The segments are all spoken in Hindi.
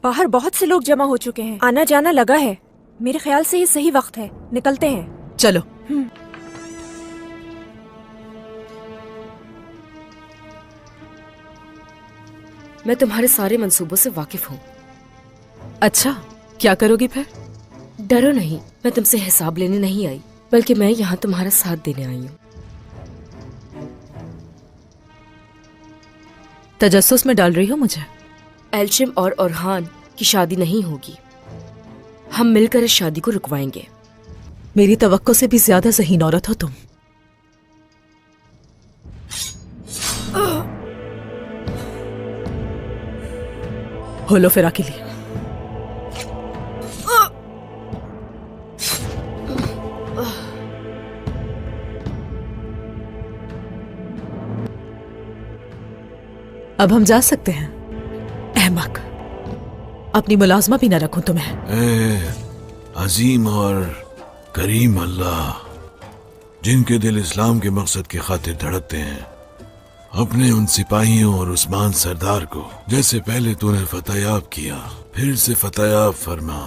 बाहर बहुत से लोग जमा हो चुके हैं, आना जाना लगा है। मेरे ख्याल से ये सही वक्त है, निकलते हैं। चलो। मैं तुम्हारे सारे मंसूबों से वाकिफ हूँ। अच्छा, क्या करोगी फिर? डरो नहीं, मैं तुमसे हिसाब लेने नहीं आई, बल्कि मैं यहाँ तुम्हारा साथ देने आई हूँ। तजस्सुस में डाल रही हो मुझे? एल्शिम और ओरहान की शादी नहीं होगी। हम मिलकर इस शादी को रुकवाएंगे। मेरी तवक्को से भी ज्यादा ज़हीन औरत हो तुम। होलो फिरा के लिए। अब हम जा सकते हैं। अहमक, अपनी मुलाजमा भी न रखूं तुम्हें। अजीम और करीम अल्लाह, जिनके दिल इस्लाम के मकसद की खातिर धड़कते हैं, अपने उन सिपाहियों और उस्मान सरदार को जैसे पहले तूने फतहयाब किया, फिर से फतहयाब फरमा।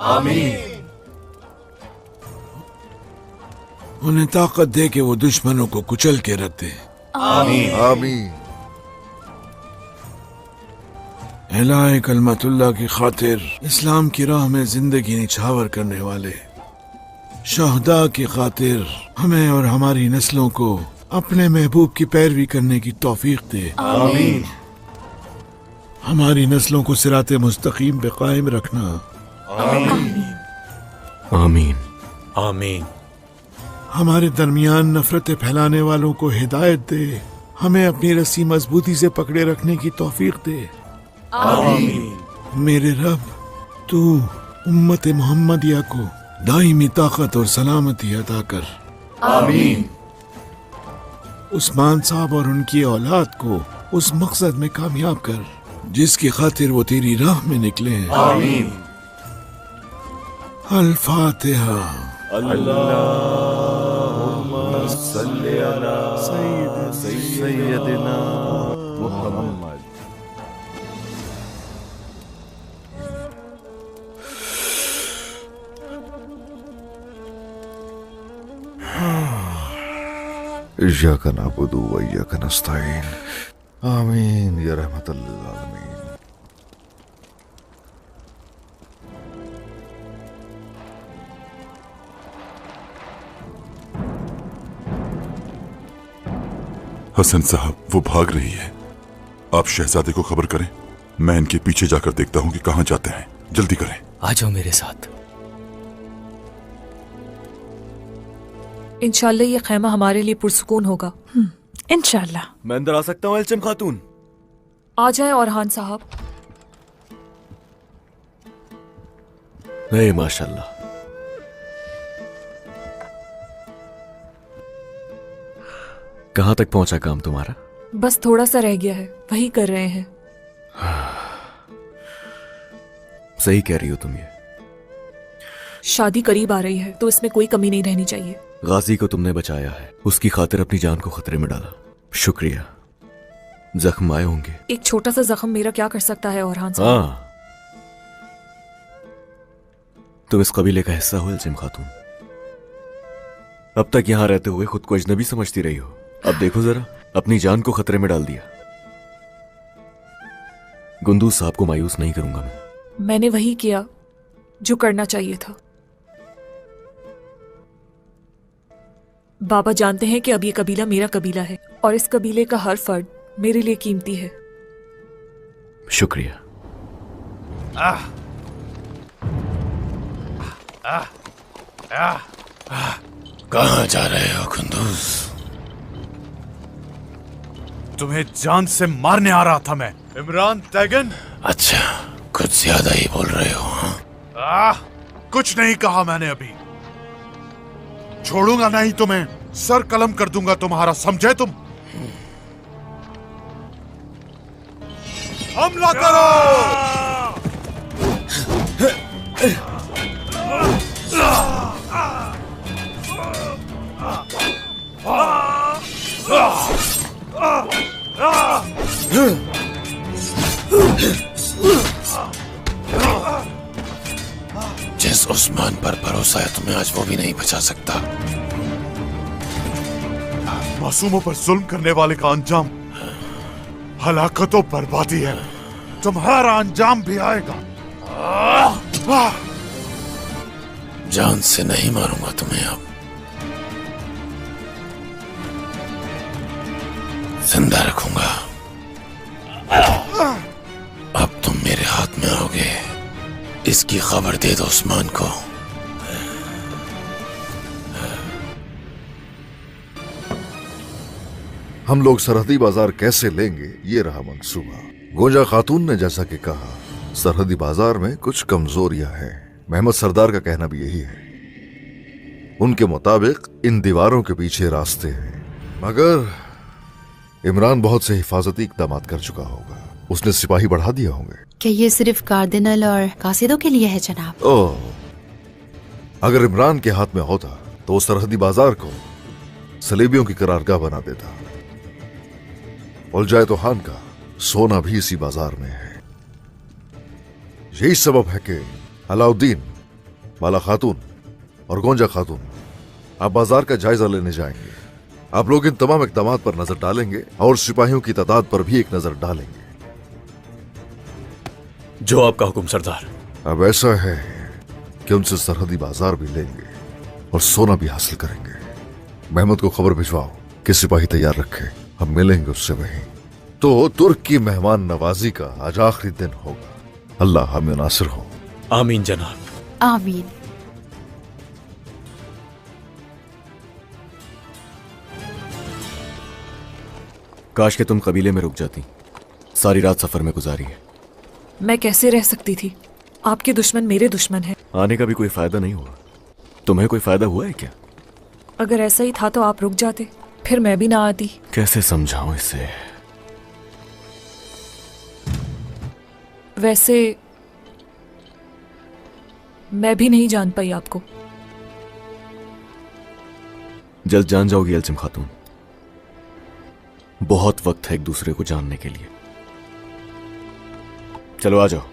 आमीन। उन्हें ताकत दे के वो दुश्मनों को कुचल के रख दे। आमीन आमीन। एलाए कलमतुल्लाह की खातिर इस्लाम की राह में जिंदगी निछावर करने वाले शहदा की खातिर हमें और हमारी नस्लों को अपने महबूब की पैरवी करने की तौफीक दे। आमीन। हमारी नस्लों को सिराते मुस्तकीम पे कायम रखना। आमीन आमीन आमीन। हमारे दरमियान नफरतें फैलाने वालों को हिदायत दे। हमें अपनी रस्सी मजबूती से पकड़े रखने की तौफीक दे। आमीन। मेरे रब, तू उम्मत मोहम्मदिया को दाईमी ताकत और सलामती अता कर। आमीन। उस्मान साहब और उनकी औलाद को उस मकसद में कामयाब कर जिसकी खातिर वो तेरी राह में निकले हैं। आमीन। अल फातिहा। अल्लाहुम्मा सल्ली अला सय्यदिना मुहम्मद। इय्याका नअबुदु व इय्याका नस्तईन। आमीन या रहमतल लिल आलमीन। हसन साहब, वो भाग रही है। आप शहजादे को खबर करें, मैं इनके पीछे जाकर देखता हूँ कि कहाँ जाते हैं। जल्दी करें। आ जाओ मेरे साथ। इंशाल्लाह ये खैमा हमारे लिए पुरसुकून होगा। इंशाल्लाह। मैं अंदर आ सकता हूँ एल्शिम खातून? आ जाए ओरहान साहब। नहीं, माशाल्लाह। कहाँ तक पहुंचा काम तुम्हारा? बस थोड़ा सा रह गया है, वही कर रहे हैं। सही कह रही हो तुम। ये शादी करीब आ रही है तो इसमें कोई कमी नहीं रहनी चाहिए। गाजी को तुमने बचाया है, उसकी खातिर अपनी जान को खतरे में डाला, शुक्रिया। जख्म आए होंगे। एक छोटा सा जख्म मेरा क्या कर सकता है ओरहान साहब? हाँ, तुम इस कबीले का हिस्सा हो एल्शिम खातून। अब तक यहाँ रहते हुए खुद को अजनबी समझती रही हो। अब देखो जरा, अपनी जान को खतरे में डाल दिया। गुंदूज साहब को मायूस नहीं करूंगा मैं। मैंने वही किया जो करना चाहिए था। बाबा जानते हैं कि अब ये कबीला मेरा कबीला है और इस कबीले का हर फर्द मेरे लिए कीमती है। शुक्रिया। कहाँ जा रहे हो कुंदूज? तुम्हें जान से मारने आ रहा था मैं, इमरान तैगन। अच्छा, कुछ ज्यादा ही बोल रहे हो। कुछ नहीं कहा मैंने अभी। छोड़ूंगा नहीं तुम्हें, सर कलम कर दूंगा तुम्हारा, समझे तुम? हमला करो! उस्मान पर भरोसा है तुम्हें, आज वो भी नहीं बचा सकता। मासूमों पर जुल्म करने वाले का अंजाम हलाकत और बर्बादी है। तुम्हारा अंजाम भी आएगा। जान से नहीं मारूंगा तुम्हें, अब जिंदा रखूंगा। अब तुम मेरे हाथ में आओगे, इसकी खबर दे दो उस्मान को। हम लोग सरहदी बाजार कैसे लेंगे, ये रहा मंसूबा। गोंजा खातून ने जैसा कि कहा, सरहदी बाजार में कुछ कमजोरियां हैं। महमद सरदार का कहना भी यही है। उनके मुताबिक इन दीवारों के पीछे रास्ते हैं, मगर इमरान बहुत से हिफाजती इकदाम कर चुका होगा। उसने सिपाही बढ़ा दिए होंगे। क्या ये सिर्फ कार्डिनल और कासिदों के लिए है जनाब? ओह, अगर इमरान के हाथ में होता तो वो सरहदी बाजार को सलेबियों की करारगाह बना देता। उलजाए तो खान का सोना भी इसी बाजार में है। यही सबब है कि अलाउद्दीन, बाला खातून और गोंजा खातून आप बाजार का जायजा लेने जाएंगे। आप लोग इन तमाम इकदाम पर नजर डालेंगे और सिपाहियों की तादाद पर भी एक नजर डालेंगे। जो आपका हुक्म सरदार। अब ऐसा है कि उनसे सरहदी बाजार भी लेंगे और सोना भी हासिल करेंगे। महमूद को खबर भिजवाओ कि सिपाही तैयार रखे, हम मिलेंगे उससे वहीं। तो तुर्क की मेहमान नवाजी का आज आखिरी दिन होगा। अल्लाह हमें नासिर हो। आमीन जनाब। आमीन। काश के तुम कबीले में रुक जाती, सारी रात सफर में गुजारी है। मैं कैसे रह सकती थी? आपके दुश्मन मेरे दुश्मन हैं। आने का भी कोई फायदा नहीं हुआ। तुम्हें कोई फायदा हुआ है क्या? अगर ऐसा ही था तो आप रुक जाते, फिर मैं भी ना आती। कैसे समझाऊं इसे? वैसे मैं भी नहीं जान पाई आपको। जल्द जान जाओगी एल्चिम खातून। बहुत वक्त है एक दूसरे को जानने के लिए। चलो आ जाओ।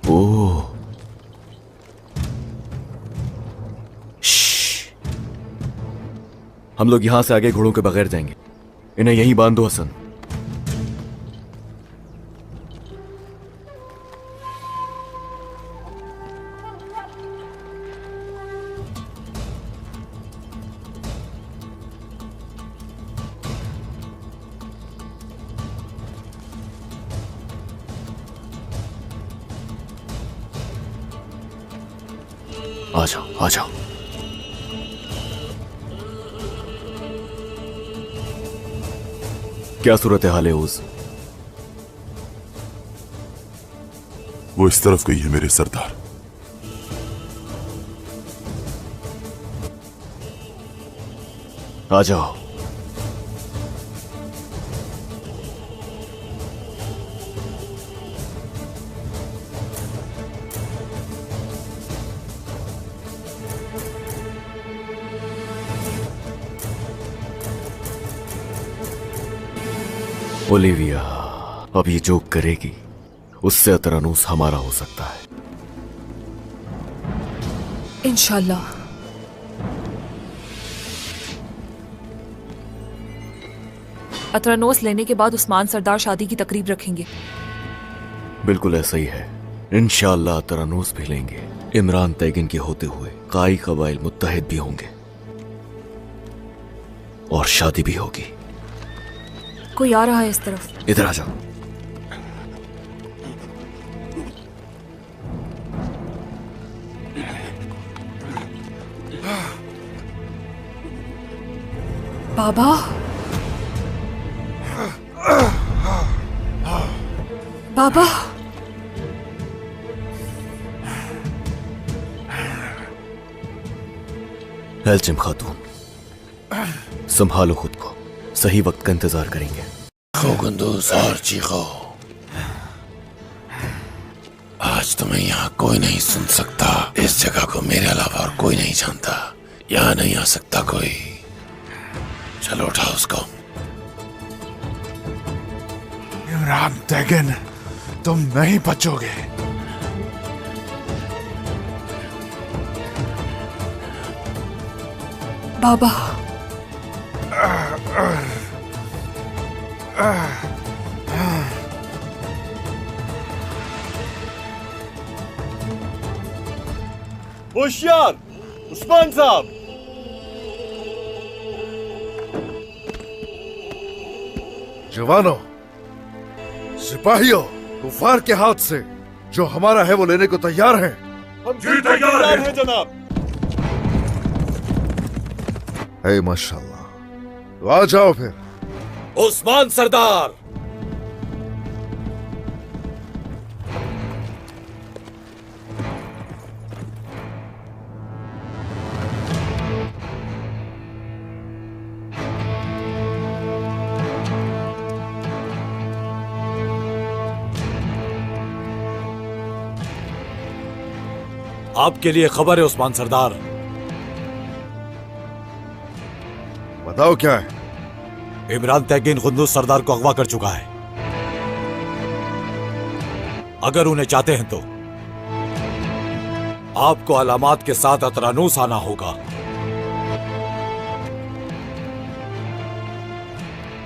ओह, हम लोग यहां से आगे घोड़ों के बगैर जाएंगे। इन्हें यहीं बांध दो हसन। आ जाओ, आ जाओ। क्या सूरत हाल है उस? वो इस तरफ गई है मेरे सरदार। आ जाओ। ओलिविया अब ये जो करेगी उससे अतरानूस हमारा हो सकता है। इंशाल्लाह। अतरानोस लेने के बाद उस्मान सरदार शादी की तकरीब रखेंगे। बिल्कुल ऐसा ही है। इंशाअल्लाह अतरानोस भी लेंगे। इमरान तैगिन के होते हुए काई कबाइल मुत्तहिद भी होंगे और शादी भी होगी। कोई आ रहा है इस तरफ। इधर आ जाओ। बाबा, बाबा, एल्चिम खातून, संभालो खुद को। सही वक्त का इंतजार करेंगे। गुंदूज और चीखो, आज तुम्हें यहाँ कोई नहीं सुन सकता। इस जगह को मेरे अलावा और कोई नहीं जानता। यहाँ नहीं आ सकता कोई। चलो उठाओ उसको। इमरान तैगिन, तुम नहीं बचोगे। बाबा, होशियार उस्मान साहब। जवानों, सिपाहियों, कुफार के हाथ से जो हमारा है वो लेने को तैयार हैं। हम जी तैयार हैं जनाब। है माशाल्लाह, तो आ जाओ फिर। उस्मान सरदार। आपके लिए खबर है उस्मान सरदार। बताओ क्या है? इमरान तैगिन कुंदूज सरदार को अगवा कर चुका है। अगर उन्हें चाहते हैं तो आपको अलामात के साथ अतरानूस आना होगा।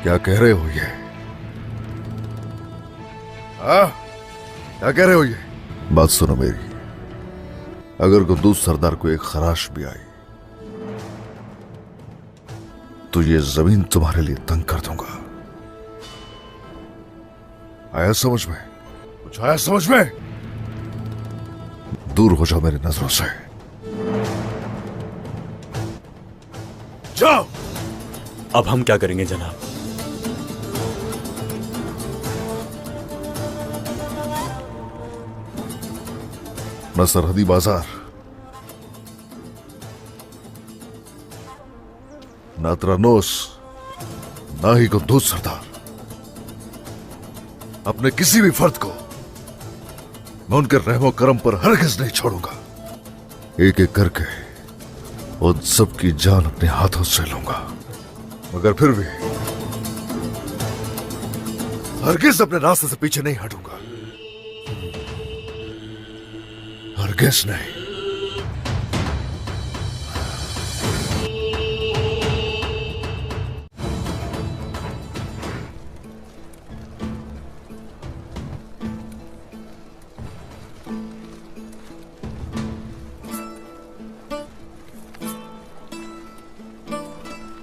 क्या कह रहे हो ये? क्या कह रहे हो ये? बात सुनो मेरी, अगर कुंदूज सरदार को एक खराश भी आई तो ये जमीन तुम्हारे लिए तंग कर दूंगा। आया समझ में? कुछ आया समझ में? दूर हो जाओ मेरी नजरों से। जाओ। अब हम क्या करेंगे जनाब? न सरहदी बाजार, न अतरानूस, न ही कुंदूज सरदार। अपने किसी भी फर्द को मैं उनके रहमो करम पर हरगिज नहीं छोड़ूंगा। एक एक करके उन सबकी जान अपने हाथों से लूंगा, मगर फिर भी हरगिज अपने रास्ते से पीछे नहीं हटूंगा। हरगिज नहीं।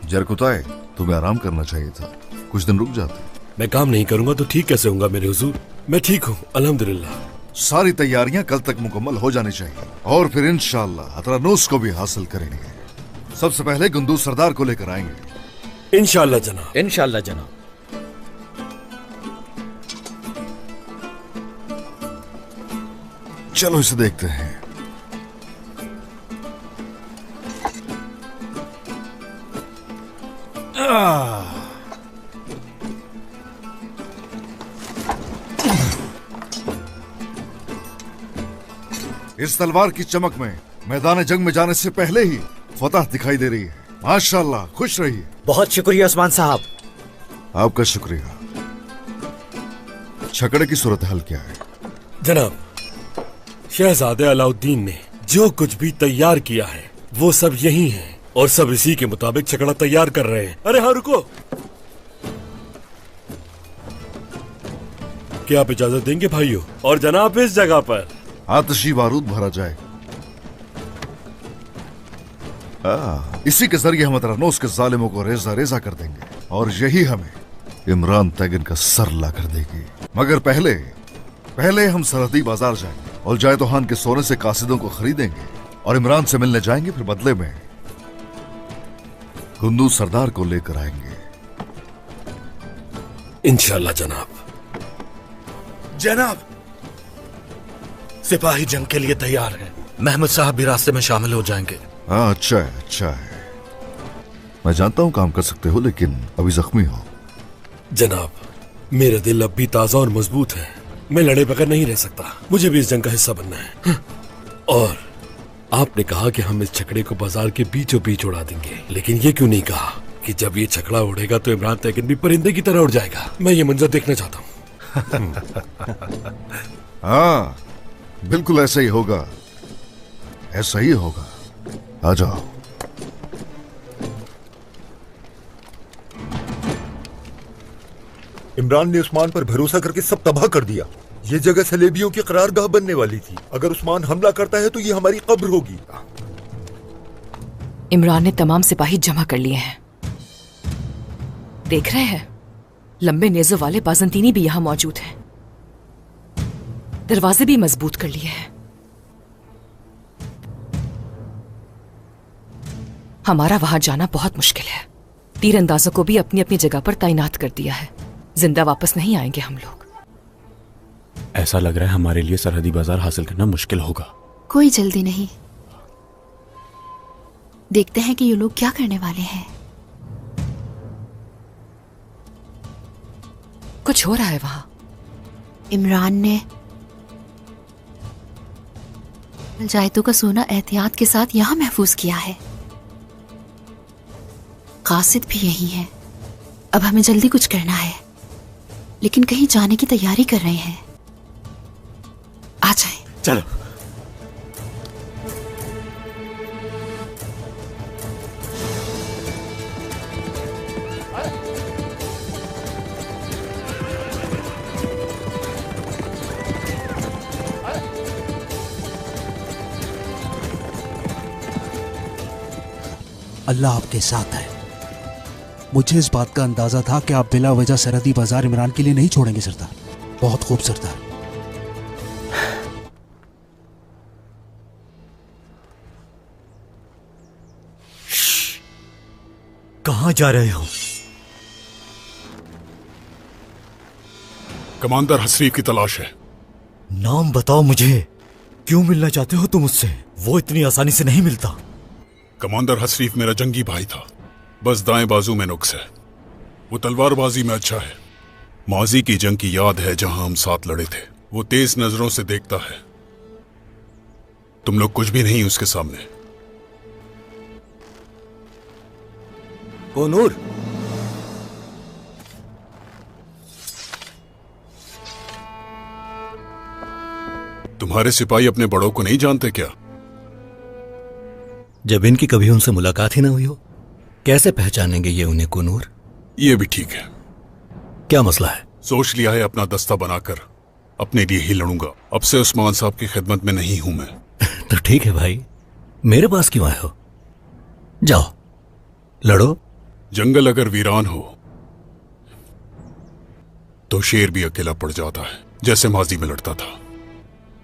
जरकुताए, तुम्हें आराम करना चाहिए था, कुछ दिन रुक जाते। मैं काम नहीं करूंगा तो ठीक कैसे होऊंगा मेरे हुजूर? मैं ठीक हूँ अल्हम्दुलिल्लाह। सारी तैयारियां कल तक मुकम्मल हो जानी चाहिए और फिर इंशाअल्लाह अतरानूस को भी हासिल करेंगे। सबसे पहले कुंदूज सरदार को लेकर आएंगे। इंशाअल्लाह जनाब। इंशाअल्लाह जनाब। चलो इसे देखते हैं। इस तलवार की चमक में मैदान जंग में जाने से पहले ही फतह दिखाई दे रही है। माशाल्लाह, खुश रहिए। बहुत शुक्रिया उस्मान साहब। आपका शुक्रिया। छकड़े की सूरत हाल क्या है? जनाब, शहजादे अलाउद्दीन ने जो कुछ भी तैयार किया है वो सब यही है और सब इसी के मुताबिक छकड़ा तैयार कर रहे हैं। अरे हाँ, रुको। क्या आप इजाजत देंगे भाइयों? और जनाब, इस जगह पर आतिशी बारूद भरा जाए। इसी के जरिए हम अतरानूस के जालिमों को रेजा रेजा कर देंगे और यही हमें इमरान तैगिन का सर ला कर देगी। मगर पहले हम सरहदी बाजार जाएंगे और जाए तो खान के सोने से कासिदों को खरीदेंगे और इमरान से मिलने जाएंगे। फिर बदले में कुंदूज सरदार को लेकर आएंगे इंशाअल्लाह। जनाब, जनाब, सिपाही जंग के लिए तैयार हैं। महमूद साहब भी रास्ते में शामिल हो जाएंगे। हाँ, अच्छा है, अच्छा है। मैं जानता हूँ काम कर सकते हो, लेकिन अभी जख्मी हो। जनाब, मेरा दिल अब भी ताजा और मजबूत है। मैं लड़े बगैर नहीं रह सकता। मुझे भी इस जंग का हिस्सा बनना है। और आपने कहा कि हम इस छकड़े को बाजार के बीचों बीच उड़ा देंगे, लेकिन ये क्यों नहीं कहा कि जब ये छकड़ा उड़ेगा तो इमरान तैगिन भी परिंदे की तरह उड़ जाएगा? मैं ये मंजर देखना चाहता हूँ। हाँ, बिल्कुल ऐसा ही होगा, ऐसा ही होगा। आ जाओ। इमरान ने उस्मान पर भरोसा करके सब तबाह कर दिया। ये जगह सलेबियों की करारगाह बनने वाली थी। अगर उस्मान हमला करता है तो ये हमारी कब्र होगी। इमरान ने तमाम सिपाही जमा कर लिए हैं। देख रहे हैं, लंबे नेज़ों वाले बाजंतीनी भी यहां मौजूद हैं। दरवाजे भी मजबूत कर लिए हैं। हमारा वहां जाना बहुत मुश्किल है। तीरंदाजों को भी अपनी अपनी जगह पर तैनात कर दिया है। जिंदा वापस नहीं आएंगे हम लोग। ऐसा लग रहा है हमारे लिए सरहदी बाजार हासिल करना मुश्किल होगा। कोई जल्दी नहीं, देखते हैं कि ये लोग क्या करने वाले हैं। कुछ हो रहा है वहां। इमरान ने जायतों का सोना एहतियात के साथ यहां महफूज किया है। कासिद भी यही है। अब हमें जल्दी कुछ करना है, लेकिन कहीं जाने की तैयारी कर रहे हैं। आ जाए। चलो। अल्लाह आपके साथ है। मुझे इस बात का अंदाजा था कि आप बिला वजह सरहदी बाजार इमरान के लिए नहीं छोड़ेंगे सरदार। बहुत खूब सरदार। कहां जा रहे हो? कमांडर हसरीफ की तलाश है। नाम बताओ मुझे। क्यों मिलना चाहते हो तुम उससे? वो इतनी आसानी से नहीं मिलता। कमांडर हसरीफ मेरा जंगी भाई था, बस दाएं बाजू में नुक्स है। वो तलवारबाजी में अच्छा है। माजी की जंग की याद है जहां हम साथ लड़े थे। वो तेज नजरों से देखता है। तुम लोग कुछ भी नहीं उसके सामने। कोनूर, तुम्हारे सिपाही अपने बड़ों को नहीं जानते क्या? जब इनकी कभी उनसे मुलाकात ही ना हुई हो, कैसे पहचानेंगे ये उन्हें कोनूर? ये भी ठीक है। क्या मसला है? सोच लिया है अपना दस्ता बनाकर अपने लिए ही लड़ूंगा। अब से उस्मान साहब की खिदमत में नहीं हूं मैं। तो ठीक है भाई, मेरे पास क्यों आए हो? जाओ लड़ो। जंगल अगर वीरान हो तो शेर भी अकेला पड़ जाता है, जैसे माजी में लड़ता था।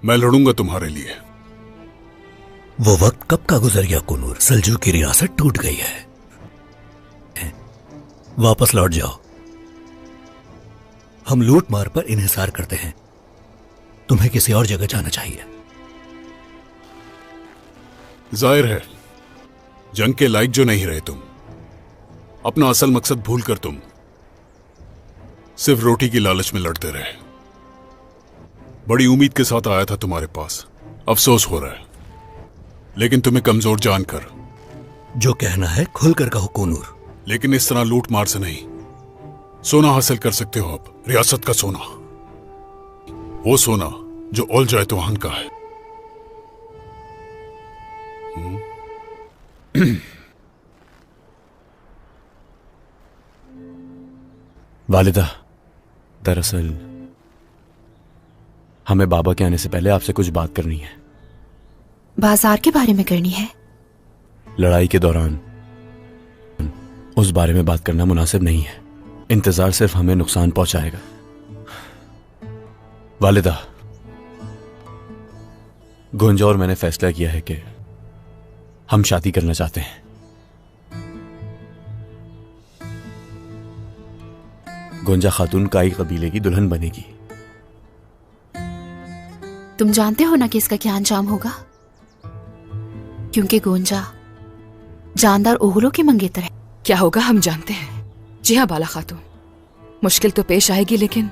मैं लड़ूंगा तुम्हारे लिए। वो वक्त कब का गुजर गया कोनूर। सल्जूक की रियासत टूट गई है। वापस लौट जाओ। हम लूट मार पर इन्हिसार करते हैं। तुम्हें किसी और जगह जाना चाहिए। जाहिर है जंग के लायक जो नहीं रहे तुम। अपना असल मकसद भूलकर तुम सिर्फ रोटी की लालच में लड़ते रहे। बड़ी उम्मीद के साथ आया था तुम्हारे पास। अफसोस हो रहा है, लेकिन तुम्हें कमजोर जानकर। जो कहना है खुलकर कहो कोनूर। लेकिन इस तरह लूट मार से नहीं। सोना हासिल कर सकते हो अब, रियासत का सोना। वो सोना जो ओल जाए तो वहां का है। वालिदा, दरअसल हमें बाबा के आने से पहले आपसे कुछ बात करनी है। बाजार के बारे में करनी है? लड़ाई के दौरान उस बारे में बात करना मुनासिब नहीं है। इंतजार सिर्फ हमें नुकसान पहुंचाएगा। वालिदा, गुंजा और मैंने फैसला किया है कि हम शादी करना चाहते हैं। गुंजा खातून काई कबीले की दुल्हन बनेगी। तुम जानते हो ना कि इसका क्या अंजाम होगा? क्योंकि गोंजा जानदार ओहलों की मंगेतर है। क्या होगा हम जानते हैं। जी हाँ बाला खातून, मुश्किल तो पेश आएगी, लेकिन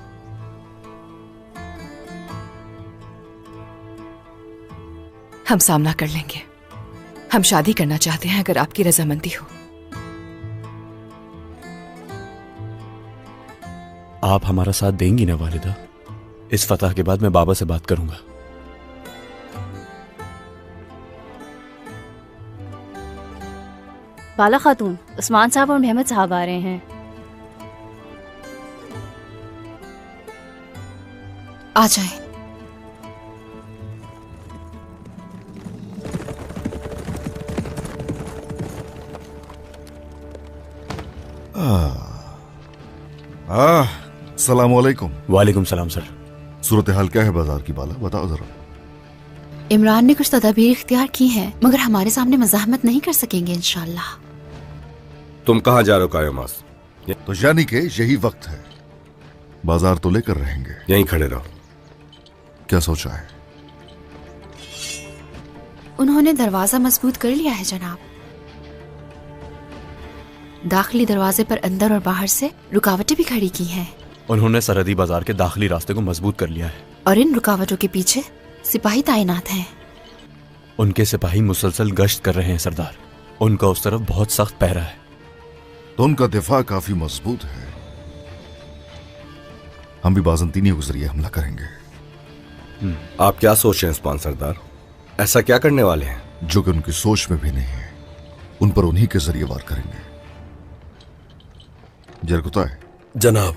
हम सामना कर लेंगे। हम शादी करना चाहते हैं, अगर आपकी रजामंदी हो। आप हमारा साथ देंगी ना वालिदा? इस फतह के बाद मैं बाबा से बात करूंगा। बाला खातून, उस्मान साहब और महमद साहब आ रहे हैं। आ जाए। सलाम वालेकुम। वालेकुम सलाम सर। सूरत हाल क्या है बाजार की बाला, बताओ जरा। इमरान ने कुछ तदाबीर इख्तियार की हैं, मगर हमारे सामने मज़ाहमत नहीं कर सकेंगे इंशाल्लाह। तुम कहाँ जा रहे हो कायमास? तो यानी कि यही वक्त है, बाजार तो लेकर रहेंगे। यहीं खड़े रहो। क्या सोचा है? उन्होंने दरवाजा मजबूत कर लिया है जनाब। दाखिली दरवाजे पर अंदर और बाहर से रुकावटें भी खड़ी की हैं। उन्होंने सरहदी बाजार के दाखिली रास्ते को मजबूत कर लिया है और इन रुकावटों के पीछे सिपाही तैनात हैं। उनके सिपाही मुसलसल गश्त कर रहे हैं सरदार। उनका उस तरफ बहुत सख्त पहरा है। तो उनका दिफा काफी मजबूत है। हम भी बाज़ंतीनियों के जरिए हमला करेंगे। आप क्या सोच रहे हैं उस्मान सरदार? ऐसा क्या करने वाले हैं जो कि उनकी सोच में भी नहीं है? उन पर उन्हीं के जरिए वार करेंगे। जरकुता है जनाब।